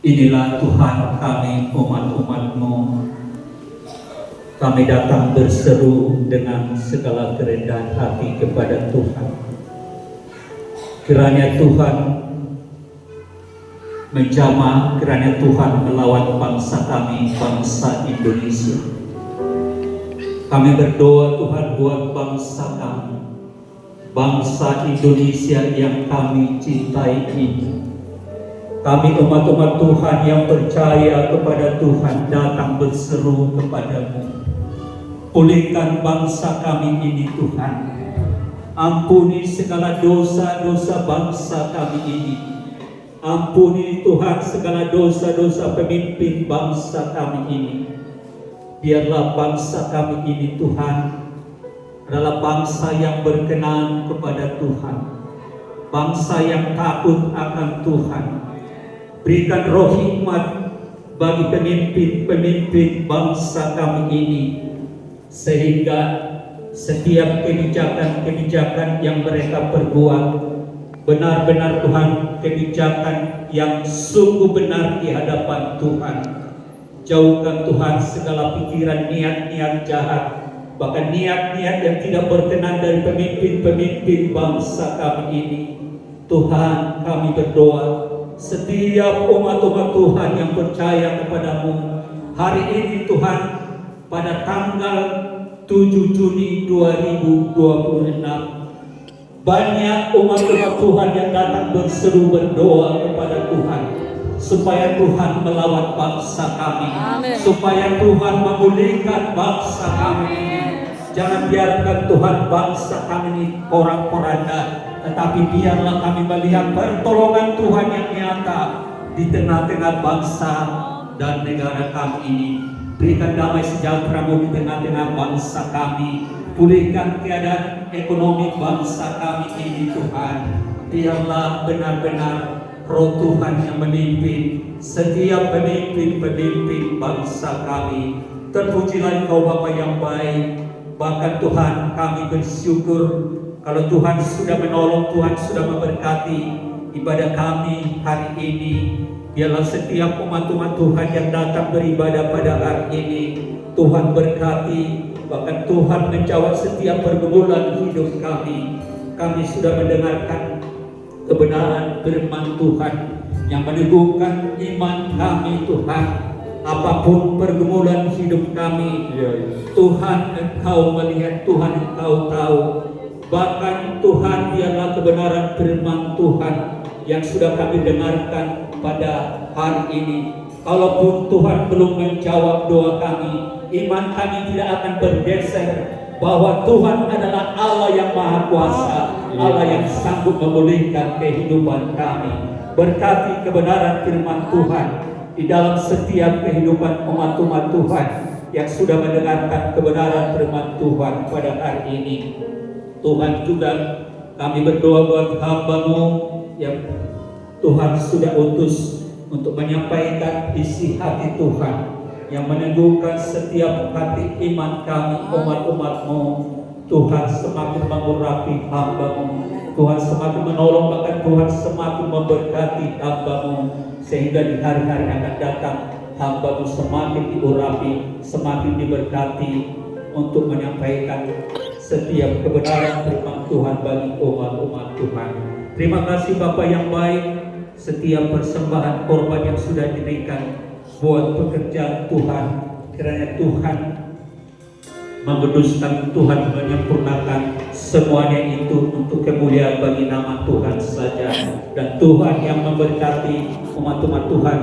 Inilah Tuhan kami, umat-umat-Mu. Kami datang berseru dengan segala kerendahan hati kepada Tuhan. Kiranya Tuhan menjamah, kiranya Tuhan melawan bangsa kami, bangsa Indonesia. Kami berdoa Tuhan buat bangsa kami, bangsa Indonesia yang kami cintai ini. Kami umat-umat Tuhan yang percaya kepada Tuhan datang berseru kepada-Mu. Pulihkan bangsa kami ini Tuhan. Ampuni segala dosa-dosa bangsa kami ini. Ampuni Tuhan segala dosa-dosa pemimpin bangsa kami ini. Biarlah bangsa kami ini Tuhan adalah bangsa yang berkenan kepada Tuhan. Bangsa yang takut akan Tuhan. Berikan roh hikmat bagi pemimpin-pemimpin bangsa kami ini, sehingga setiap kebijakan-kebijakan yang mereka perbuat benar-benar Tuhan, kebijakan yang sungguh benar di hadapan Tuhan. Jauhkan Tuhan segala pikiran niat-niat jahat, bahkan niat-niat yang tidak berkenan dari pemimpin-pemimpin bangsa kami ini. Tuhan, kami berdoa setiap umat-umat Tuhan yang percaya kepada-Mu hari ini Tuhan, pada tanggal 7 Juni 2026, banyak umat-umat Tuhan yang datang berseru berdoa kepada Tuhan supaya Tuhan melawan bangsa kami. Amen. Supaya Tuhan memulihkan bangsa kami ini. Jangan biarkan Tuhan bangsa kami ini porak-poranda, tetapi biarlah kami melihat pertolongan Tuhan yang nyata di tengah-tengah bangsa dan negara kami ini. Berikan damai sejahtera-Mu di tengah-tengah bangsa kami. Pulihkan keadaan ekonomi bangsa kami ini Tuhan. Biarlah benar-benar roh Tuhan yang memimpin setiap pemimpin-pemimpin bangsa kami. Terpujilah Engkau Bapa yang baik. Bahkan Tuhan, kami bersyukur kalau Tuhan sudah menolong, Tuhan sudah memberkati ibadah kami hari ini. Biarlah setiap umat-umat Tuhan yang datang beribadah pada hari ini, Tuhan berkati. Bahkan Tuhan menjawab setiap pergumulan hidup kami. Kami sudah mendengarkan kebenaran firman Tuhan yang meneguhkan iman kami Tuhan. Apapun pergumulan hidup kami, Tuhan Engkau melihat, Tuhan Engkau tahu. Bahkan Tuhan, biarlah kebenaran firman Tuhan yang sudah kami dengarkan pada hari ini, kalaupun Tuhan belum menjawab doa kami, iman kami tidak akan bergeser bahwa Tuhan adalah Allah yang Maha Kuasa, Allah yang sanggup memulihkan kehidupan kami. Berkati kebenaran firman Tuhan di dalam setiap kehidupan umat-umat Tuhan yang sudah mendengarkan kebenaran firman Tuhan pada hari ini. Tuhan, juga kami berdoa buat hamba-Mu yang Tuhan sudah utus untuk menyampaikan isi hati Tuhan, yang meneguhkan setiap hati iman kami, umat-umat-Mu. Tuhan semakin mengurapi hamba-Mu, Tuhan semakin menolong, bahkan Tuhan semakin memberkati hamba-Mu, sehingga di hari-hari akan datang hamba-Mu semakin diurapi, semakin diberkati untuk menyampaikan setiap kebenaran firman Tuhan bagi umat-umat Tuhan. Terima kasih Bapa yang baik, setiap persembahan korban yang sudah diberikan buat pekerjaan Tuhan, kiranya Tuhan menguduskan, Tuhan menyempurnakan semuanya itu untuk kemuliaan bagi nama Tuhan saja. Dan Tuhan yang memberkati umat-umat Tuhan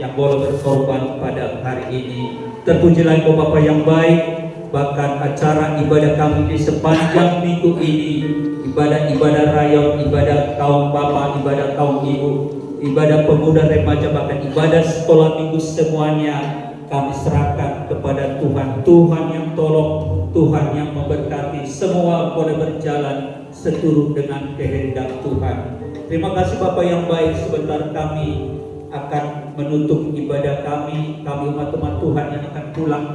yang boleh berkorban pada hari ini. Terpujilah Engkau Bapa yang baik. Bahkan acara ibadah kami di sepanjang minggu ini, ibadah-ibadah rayon, ibadah kaum bapak, ibadah kaum ibu, ibadah pemuda remaja, bahkan ibadah sekolah minggu, semuanya kami serahkan kepada Tuhan. Tuhan yang tolong, Tuhan yang memberkati, semua boleh berjalan seturut dengan kehendak Tuhan. Terima kasih Bapak yang baik. Sebentar kami akan menutup ibadah kami umat-umat Tuhan yang akan pulang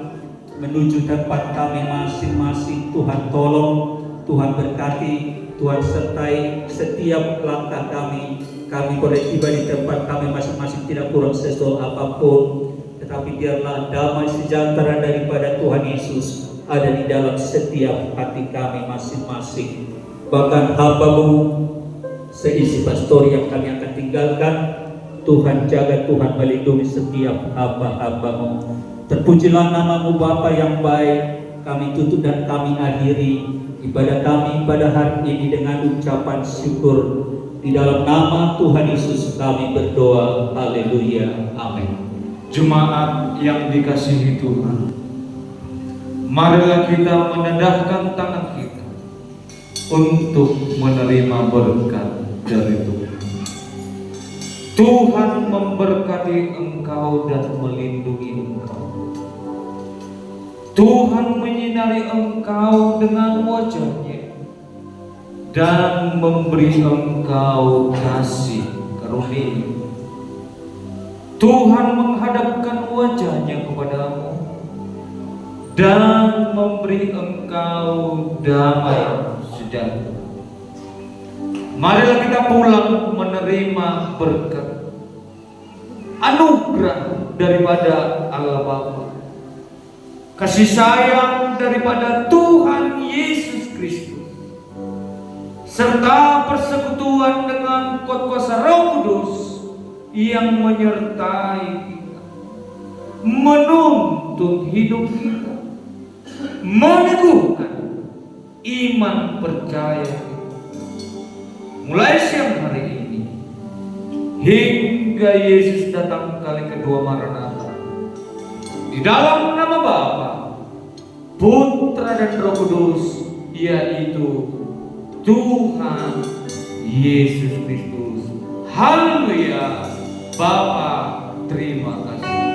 menuju tempat kami masing-masing. Tuhan tolong, Tuhan berkati, Tuhan sertai setiap langkah kami. kami boleh tiba di tempat kami masing-masing tidak kurang sesuatu apapun, tetapi biarlah damai sejahtera daripada Tuhan Yesus ada di dalam setiap hati kami masing-masing. Bahkan hamba-Mu seisi pastori yang kami akan tinggalkan, Tuhan jaga, Tuhan melindungi setiap hamba-hamba-Mu. Terpujilah nama-Mu Bapa yang baik. Kami tutup dan kami akhiri ibadah kami pada hari ini dengan ucapan syukur. Di dalam nama Tuhan Yesus kami berdoa. Haleluya. Amin. Jemaat yang dikasihi Tuhan, marilah kita menendahkan tangan kita untuk menerima berkat dari Tuhan. Tuhan memberkati engkau dan melindungi engkau. Tuhan menyinari engkau dengan wajah-Nya dan memberi engkau kasih karunia. Tuhan menghadapkan wajah-Nya kepadamu dan memberi engkau damai sejahtera. Marilah kita pulang menerima berkat anugerah daripada Allah Bapa, kasih sayang daripada Tuhan Yesus Kristus, serta persekutuan dengan kuasa Roh Kudus yang menyertai kita, menuntun hidup kita, meneguhkan iman percaya kita, mulai siang hari ini hingga Yesus datang kali kedua Maranatha. Di dalam nama Bapa, Putra dan Roh Kudus, yaitu Tuhan Yesus Kristus. Haleluya. Bapa, terima kasih.